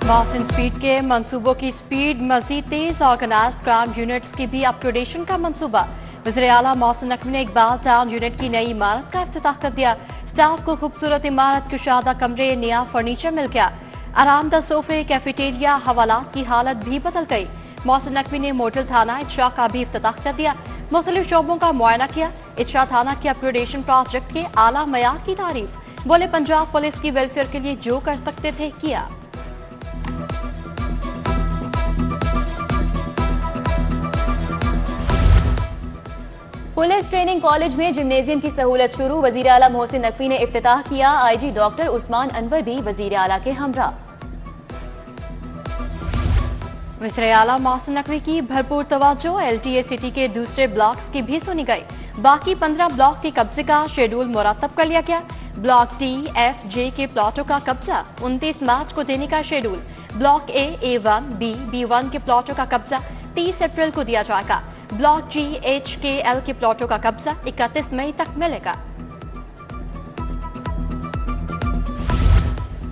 Boston speed के मंसूबों की speed मजीद तेज, organised crime units की भी अपग्रेडेशन का मंसूबा। वज़ीर आला मोहसिन नकवी ने इकबाल टाउन यूनिट की नई इमारत का इफ्तिताह कर दिया। स्टाफ को खूबसूरत इमारत, कुशादा कमरे, नया फर्नीचर मिल गया। आरामदा सोफे, कैफेटेरिया, हवालात की हालत भी बदल गई। मोहसिन नकवी ने मॉडल थाना इच्छा का भी इफ्तिताह कर दिया। मुख्तलिफ शोबों का मुआयना किया। इच्छा थाना के अपग्रेडेशन प्रोजेक्ट के आला मयार की तारीफ। बोले पंजाब पुलिस की वेलफेयर के लिए जो कर सकते थे किया। पुलिस ट्रेनिंग कॉलेज में जिम्नेजियम की सहूलत शुरू। वजीर आला मोहसिन नकवी ने इफ्तिताह किया। आईजी डॉक्टर उस्मान अनवर भी वजीर आला के हमरा। वज़ीर आला मोहसिन नकवी की भरपूर तवज्जो। LTA सिटी के दूसरे ब्लॉक्स की भी सुनी गई। बाकी 15 ब्लॉक के कब्जे का शेड्यूल मुरतब कर लिया गया। ब्लॉक T, F, J के प्लॉटों का कब्जा 29 मार्च को देने का schedule. Block A, A1, B, B1 के प्लॉटों का कब्जा 30 अप्रैल को दिया जाएगा। Block G, H, K, L के प्लॉटों का कब्जा 31 मई तक मिलेगा।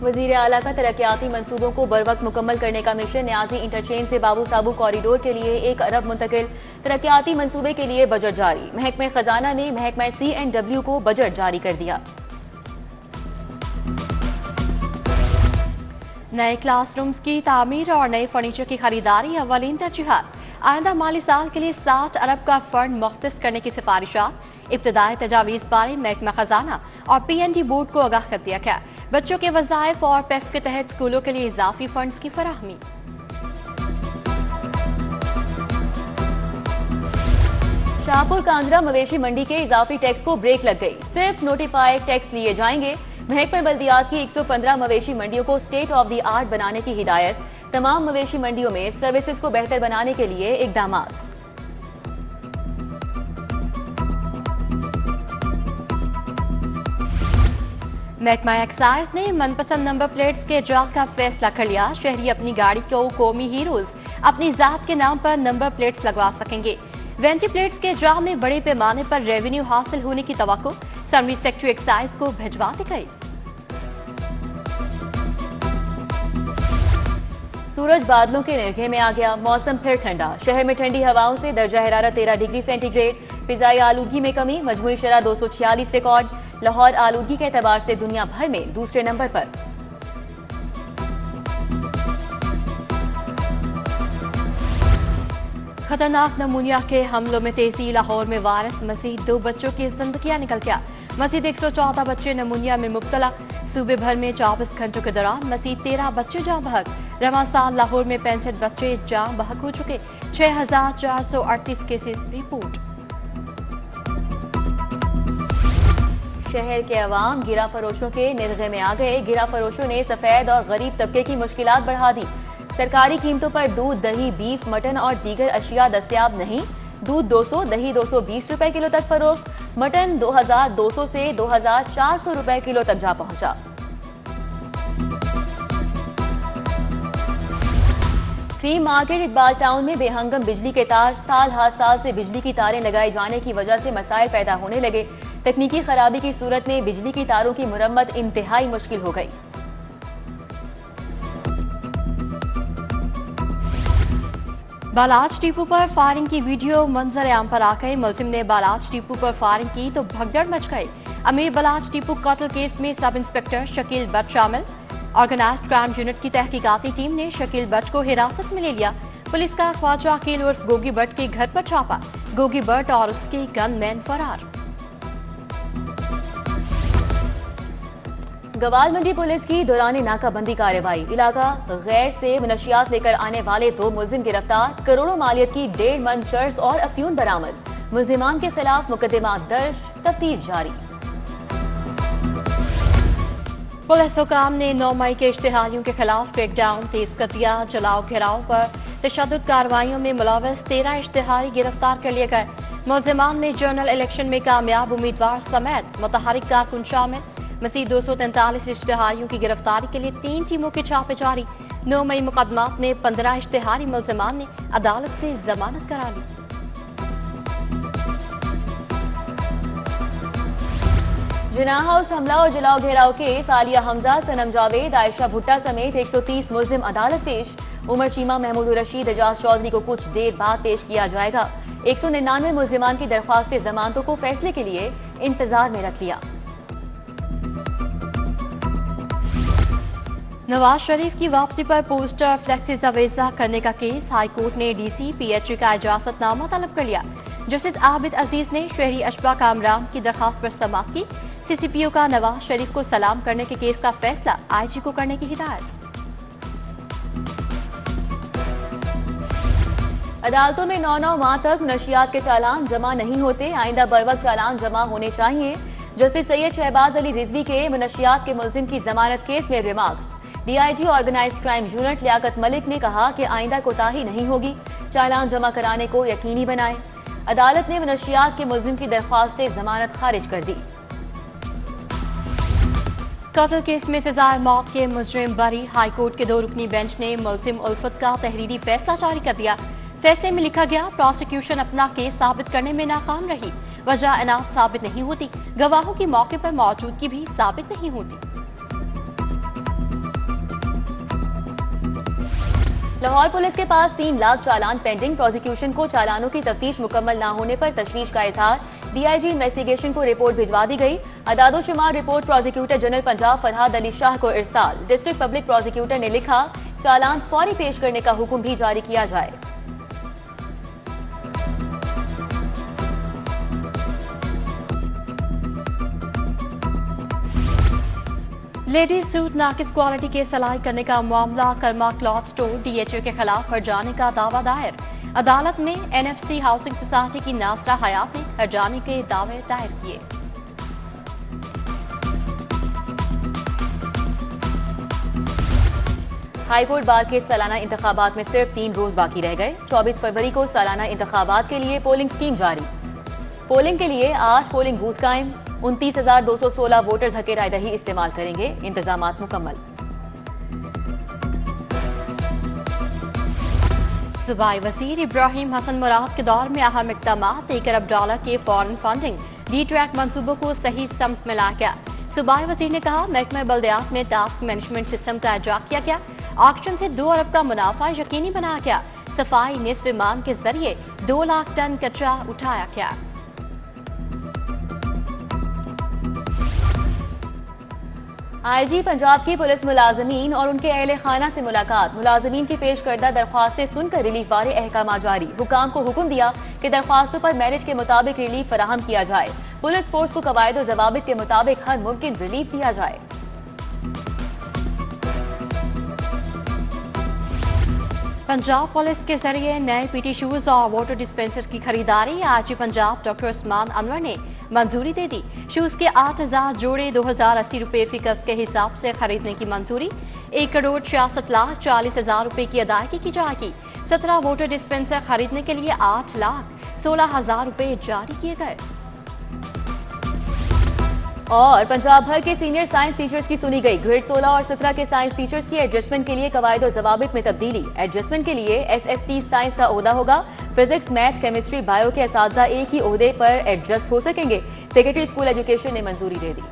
वजीर आला का तरक्याती मंसूबों को बर वक्त मुकम्मल करने का मिशन। न्याजी इंटरचेंज से बाबू साबू कॉरिडोर के लिए 1 अरब मुंतकिल। तरक्याती मंसूबे के लिए बजट जारी। महकमे खजाना ने महकमा C&W को बजट जारी कर दिया। नए क्लासरूम्स की तामीर और नए फर्नीचर की खरीदारी अव्वलीन तरजीहात। आइंदा माली साल के लिए 60 अरब का फंड मुख्तस करने की सिफारिशात। इब्तदाई तजावीज़ बारे महकमा खजाना और PND बोर्ड को आगाह कर दिया गया। बच्चों के वज़ाइफ और PEF के तहत स्कूलों के लिए इजाफी फंड्स की फराहमी। शाहपुर कांगड़ा मवेशी मंडी के इजाफी टैक्स को ब्रेक लग गई। सिर्फ नोटिफाइड टैक्स लिए जाएंगे। महकमे बल्दियात की 115 मवेशी मंडियों को स्टेट ऑफ द आर्ट बनाने की हिदायत। तमाम मवेशी मंडियों में सर्विसेज को बेहतर बनाने के लिए इकदामात। महकमा एक्साइज ने मनपसंद नंबर प्लेट्स के इजरा का फैसला कर लिया। शहरी अपनी गाड़ी को कौमी हीरोज अपनी जात के नाम पर नंबर प्लेट्स लगवा सकेंगे। वेंटी प्लेट्स के इजरा में बड़े पैमाने पर रेवेन्यू हासिल होने की तवक्को। समरी सेक्रेटरी एक्साइज को भिजवा दी गई। सूरज बादलों के निर्घे में आ गया। मौसम फिर ठंडा। शहर में ठंडी हवाओं से दर्जा हरारत 13 डिग्री सेंटीग्रेड। फिजाई आलूगी में कमी। मजमूई शरह 246 रिकॉर्ड। लाहौर आलूगी के एतबार से दुनिया भर में दूसरे नंबर पर। खतरनाक नमूनिया के हमलों में तेजी। लाहौर में वायरस मजीद 2 बच्चों की जिंदगियां निकल गया। मजीद 114 बच्चे नमूनिया में मुब्तला। सूबे भर में 24 घंटों के दौरान मजीद 13 बच्चे जाँ बहक। रवां साल लाहौर में 65 बच्चे जाँ बहक हो चुके। 6438 केसेस रिपोर्ट। शहर के अवाम गिरा फरोशों के निर्गे में आ गए। गिरा फरोशों ने सफेद और गरीब तबके की मुश्किलात बढ़ा दी। सरकारी कीमतों पर दूध, दही, बीफ, मटन और दीगर अशिया दस्तयाब नहीं। दूध 200, दही 220 रुपए किलो तक फरोख्त। मटन 2200 से 2400 रुपए किलो तक जा पहुंचा। फ्री मार्केट इकबाल टाउन में बेहंगम बिजली के तार। साल हर साल से बिजली की तारें लगाए जाने की वजह से मसाइल पैदा होने लगे। तकनीकी खराबी की सूरत में बिजली की तारों की मुरम्मत इंतहाई मुश्किल हो गई। बालाज टीपू पर फायरिंग की वीडियो मंजर आम पर आ गई। मुलजिम ने बालाज टीपू पर फायरिंग की तो भगदड़ मच गई। अमीर बालाज टीपू कत्ल केस में सब इंस्पेक्टर शकील बट शामिल। ऑर्गेनाइज्ड क्राइम यूनिट की तहकीकाती टीम ने शकील बट को हिरासत में ले लिया। पुलिस का ख्वाजा अकील उर्फ गोगी बट के घर पर छापा। गोगी बट और उसके गनमैन फरार। गवाल मंडी पुलिस की दौरान नाकाबंदी कार्रवाई। इलाका गैर से मनशियात लेकर आने वाले 2 मुलजिम गिरफ्तार। करोड़ों मालियत की 1.5 मन चर्स और अफ्यून बरामद। मुलजिमान के खिलाफ मुकदमा दर्ज, तफ्तीश जारी। पुलिस हुकाम ने 9 मई के इश्तिहारियों के खिलाफ क्रैकडाउन तेज कर दिया। जलाओ घेराव पर तशद्दुद कार्रवाइयों में मुलव्वस 13 इश्तिहारी गिरफ्तार कर लिए गए। मुलजिमान में जनरल इलेक्शन में कामयाब उम्मीदवार समेत मुतहरिक कारकुन शामिल। मजीद 243 इश्तिहारियों की गिरफ्तारी के लिए 3 टीमों के छापे जारी। 9 मई मुकदमात में 15 इश्तिहारी मुलजिमान ने अदालत से जमानत करा ली। जिनाह हाउस हमला और जलाओ घेराव केस, आलिया हमजा, सनम जावेद, आयशा भुट्टा समेत 130 मुल्जिम अदालत पेश। उमर चीमा, महमूद रशीद, एजाज चौधरी को कुछ देर बाद पेश किया जाएगा। 199 मुल्जिमान की दरख्वास्त जमानतों को फैसले के लिए इंतजार में रख लिया। नवाज शरीफ की वापसी पर पोस्टर फ्लेक्सी अवेजा करने का केस, हाईकोर्ट ने डीसी पीएचई का इजाजतनामा तलब कर लिया। जस्टिस आबिद अजीज ने शहरी अशबा कामरान की दरखास्त पर समाअत की। सीसीपीओ का नवाज शरीफ को सलाम करने के केस का फैसला आईजी को करने की हिदायत। अदालतों में 9-9 माह तक नशियात के चालान जमा नहीं होते, आइंदा बरवक्त चालान जमा होने चाहिए। जस्टिस सैयद शहबाज अली रिजवी के मनशियात के मुल्जिम की जमानत केस में remarks. DIG organised crime unit Liaquat Malik ने कहा कि आइंदा कोताही नहीं होगी, चालान जमा कराने को यकीनी बनाएं। अदालत ने मनशियात के मुल्जिम की दरख्वास्त जमानत खारिज कर दी। कत्ल केस में सजाए मौत के मुजरिम बरी, हाईकोर्ट के 2 रुकनी बेंच ने मुल्जिम उल्फत का तहरीरी फैसला जारी कर दिया। फैसले में लिखा गया, प्रोसिक्यूशन अपना केस साबित करने में नाकाम रही, वजह इनात साबित नहीं होती, गवाहों की मौके पर मौजूदगी भी साबित नहीं होती। लाहौर पुलिस के पास 3 लाख चालान पेंडिंग, प्रोसिक्यूशन को चालानों की तफ्तीश मुकम्मल न होने पर तशवीश का इजहार। डीआईजी इन्वेस्टिगेशन को रिपोर्ट भिजवा दी गई। अदादोशुमार report prosecutor general Punjab Farhad Ali Shah को इरसाल। डिस्ट्रिक्ट पब्लिक प्रोसिक्यूटर ने लिखा, चालान फौरी पेश करने का हुक्म भी जारी किया जाए। लेडीज सूट नाकिस क्वालिटी के सलाई करने का मामला, कर्मा क्लॉथ स्टोर डीएचओ के खिलाफ हर्जाने का दावा दायर। अदालत में एनएफसी हाउसिंग सोसाइटी की नासरा हयात ने हर्जाने के दावे दायर किए। हाईकोर्ट बार के सालाना इंतखाबात में सिर्फ 3 रोज बाकी रह गए। 24 फरवरी को सालाना इंतखाबात के लिए पोलिंग स्कीम जारी। पोलिंग के लिए आज पोलिंग बूथ कायम। 29,216 वोटर्स हक राय दही इस्तेमाल करेंगे। इंतजामात मुकम्मल। सूबाई वजीर इब्राहिम हसन मुराद के दौर में अहम इक़दामात, $1 अरब के फॉरेन फंडिंग, डी ट्रैक मंसूबों को सही समत में लाया गया। सूबाई वजीर ने कहा, महकमा बल्दियात में टास्क मैनेजमेंट सिस्टम का इजारा किया गया। ऑक्शन से 2 अरब का मुनाफा यकीनी बनाया गया। सफाई निस्फ ईमान के जरिए 2 लाख टन कचरा उठाया गया। आईजी पंजाब की पुलिस मुलाजमीन और उनके अहले खाना से मुलाकात। मुलाजमीन की पेश करदा दरख्वास्तें सुनकर रिलीफ वाले अहकाम जारी। हुकाम को हुक्म दिया कि दरख्वास्तों पर मेरिट के मुताबिक रिलीफ फराहम किया जाए। पुलिस फोर्स को कवायद और जवाबित के मुताबिक हर मुमकिन रिलीफ दिया जाए। पंजाब पुलिस के जरिए नए पीटी शूज और वाटर डिस्पेंसर की खरीदारी। आईजी पंजाब डॉक्टर उस्मान अनवर ने मंजूरी दे दी। शूज के 8,000 जोड़े 2,080 रुपए फी गज के हिसाब से खरीदने की मंजूरी। 1,66,40,000 रुपए की अदायगी की जाएगी। 17 वाटर डिस्पेंसर खरीदने के लिए 8,16,000 रुपए जारी किए गए। और पंजाब भर के सीनियर साइंस टीचर्स की सुनी गई। ग्रेड 16 और 17 के साइंस टीचर्स की एडजस्टमेंट के लिए कवायद और जवाबित में तब्दीली। एडजस्टमेंट के लिए एसएसटी साइंस का ओहदा होगा। फिजिक्स, मैथ, केमिस्ट्री, बायो के असातिज़ा एक ही ओहदे पर एडजस्ट हो सकेंगे। सेक्रेटरी स्कूल एजुकेशन ने मंजूरी दे दी।